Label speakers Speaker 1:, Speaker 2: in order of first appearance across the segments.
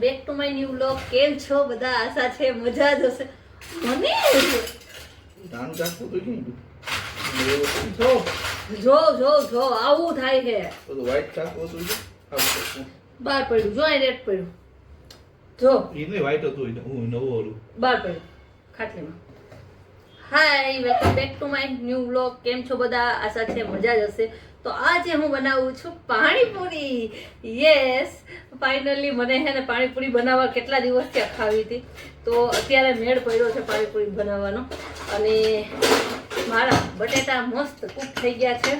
Speaker 1: Back to my new vlog. કેમ છો બધા? આશા છે મજા જ હશે. મને
Speaker 2: ધાન ચાખવું તો નહીં
Speaker 1: જો જો જો જો આવું થાય છે.
Speaker 2: તો વ્હાઈટ ચાખવું તો
Speaker 1: બાર પડ્યું જો આ રેડ પડ્યું જો
Speaker 2: એને વ્હાઈટ હતું એટલે હું નવો ઓલું
Speaker 1: બાર પડ્યું ખાટલીમાં. Hi, welcome back to my new vlog. કેમ છો બધા? આશા છે મજા જ હશે. તો આજે હું બનાવું છું પાણીપુરી. યસ, ફાઇનલી મને હે ને પાણીપુરી બનાવવા કેટલા દિવસથી ખાવી હતી, તો અત્યારે મેળ પડ્યો છે પાણીપુરી બનાવવાનો. અને મારા બટેટા મસ્ત કૂક થઈ ગયા છે.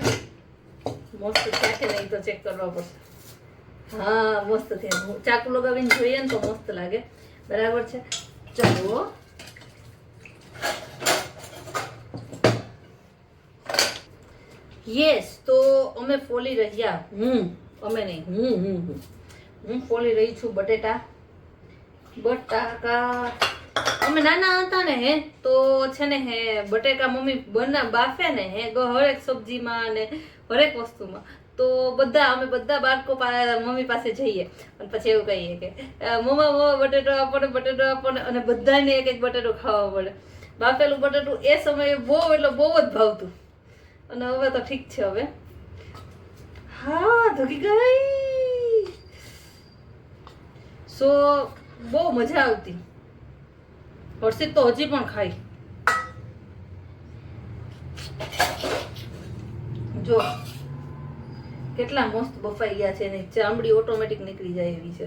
Speaker 1: મસ્ત થયા છે, નહીં તો ચેક કરવા પડશે. હા, મસ્ત થયા. ચાકુ લગાવીને જોઈએ ને તો મસ્ત લાગે. બરાબર છે, ચાલો. યસ, તો અમે ફોલી રહ્યા. અમે નહીં, હું ફોલી રહી છું બટેટા. અમે નાના હતા ને હે તો છે ને હે બટેકા મમ્મી બાફે ને હે હરેક સબ્જીમાં ને હરેક વસ્તુમાં. તો અમે બધા બાળકો મમ્મી પાસે જઈએ અને પછી એવું કહીએ કે મમ્મા બટેટો આપો ને બટેટો આપો ને, અને બધાને એક એક બટેટો ખાવા પડે. બાફેલું બટેટું એ સમયે બહુ એટલે બહુ જ ભાવતું. અને હવે તો ઠીક છે. હવે હા ધોકી ગઈ. સો બહુ મજા આવતી. હર્ષિત તો હજી પણ ખાઈ. જો કેટલા મસ્ત બફાઈ ગયા છે, એની ચામડી ઓટોમેટિક નીકળી જાય એવી છે.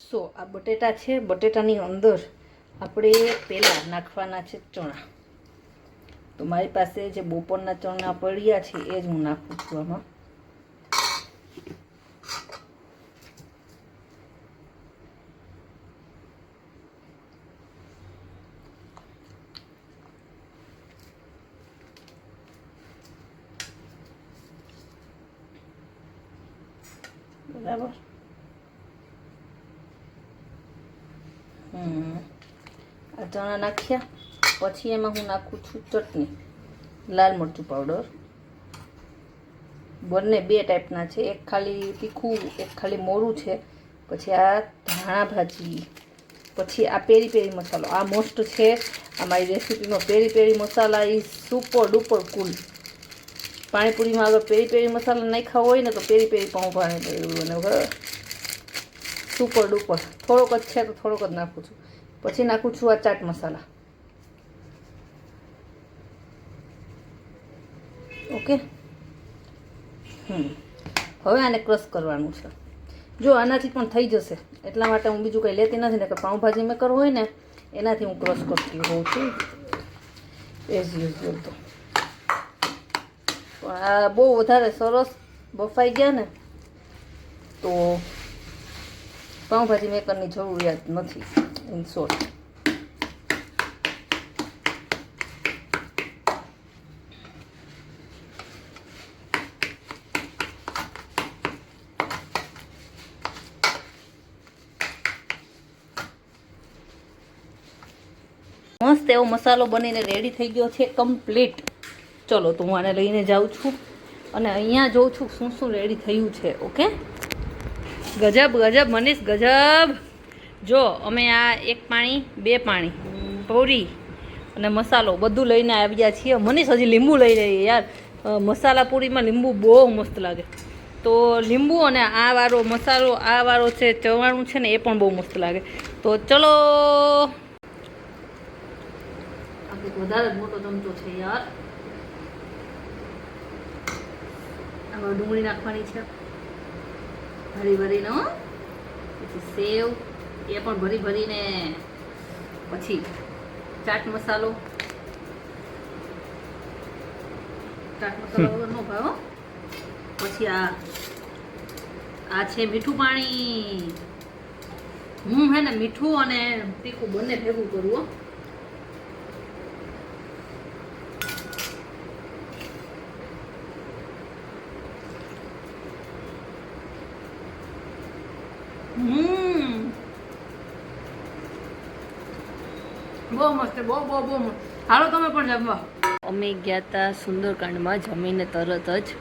Speaker 1: સો આ બટેટા છે. બટેટાની અંદર આપણે પેલા નાખવાના છે ચણા. તો મારી પાસે જે બપોરના ચણા પડ્યા છે એ જ હું નાખું છું આમાં. બરાબર. આ ચણા નાખ્યા પછી એમાં હું નાખું છું ચટણી, લાલ મરચું પાવડર. બંને બે ટાઈપના છે, એક ખાલી તીખું, એક ખાલી મોરું છે. પછી આ ધાણા ભાજી, પછી આ પેરી પેરી મસાલો. આ મોસ્ટ છે અમારી રેસીપીનો. પેરી પેરી મસાલા એ સુપર ડુપર કુલ. પાણીપુરીમાં અગર પેરી પેરી મસાલા નાખ્યા હોય ને તો પેરી પેરી પાઉં પાણી અને સુપર ડુપર. થોડોક જ છે તો થોડોક જ નાખું છું. પછી નાખું છું આ ચાટ મસાલા. ઓકે. હવે આને ક્રશ કરવાનું છે. જો આનાથી પણ થઈ જશે, એટલા માટે હું બીજું કંઈ લેતી નથી ને. કે પાઉંભાજી મેકર હોય ને એનાથી હું ક્રશ કરતી હોઉં છું એઝ યુઝ્યુઅલ. તો પણ આ બહુ વધારે સરસ બફાઈ ગયા ને તો પાઉંભાજી મેકરની જરૂરિયાત નથી. ઇન શોર્ટ, મસ્ત એવો મસાલો બનીને રેડી થઈ ગયો છે કમ્પ્લીટ. ચલો તો હું આને લઈને જાઉં છું અને અહીંયા જોઉં છું શું શું રેડી થયું છે. ઓકે, ગજબ ગજબ મનીષ ગજબ. જો અમે આ એક પાણી, બે પાણી, પૂરી અને મસાલો બધું લઈને આવ્યા છીએ. મનીષ હજી લીંબુ લઈ રહીએ યાર. મસાલા પૂરીમાં લીંબુ બહુ મસ્ત લાગે. તો લીંબુ અને આ વાળો મસાલો, આ વાળો છે ચવાણું છે ને એ પણ બહુ મસ્ત લાગે. તો ચલો. વધારે મોટો ચમચો છે યાર. આમાં ડુંગળી નાખવાની છે ભરી ભરીને. પછી સેવ એ પણ ભરી ભરીને. પછી ચાટ મસાલો. ચાટ મસાલો વગર નો ભાવ. પછી આ છે મીઠું પાણી. હું હે ને મીઠું અને તીખું બંને ભેગું કરું. બહુ મસ્ત, બહુ બહુ બહુ મસ્ત. હાલો તમે પણ જમવા. અમે ગયા હતા સુંદરકાંડમાં જમીને તરત જ.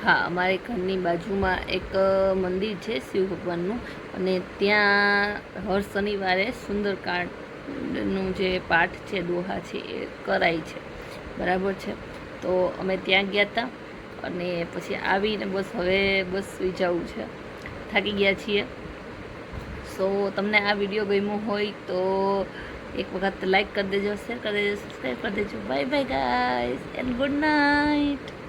Speaker 1: હા, અમારે ઘરની બાજુમાં એક મંદિર છે શિવ ભગવાનનું, અને ત્યાં હર શનિવારે સુંદરકાંડનું જે પાઠ છે, દોહા છે, એ કરાય છે. બરાબર છે. તો અમે ત્યાં ગયા હતા અને પછી આવીને બસ હવે બસ સુઈ જવું છે. થાકી ગયા છીએ. સો તમને આ વિડીયો ગમ્યો હોય તો એક વખત લાઈક કરી દેજો, શેર કરી દેજો, સબસ્ક્રાઈબ કરી દેજો. Bye bye guys and good night.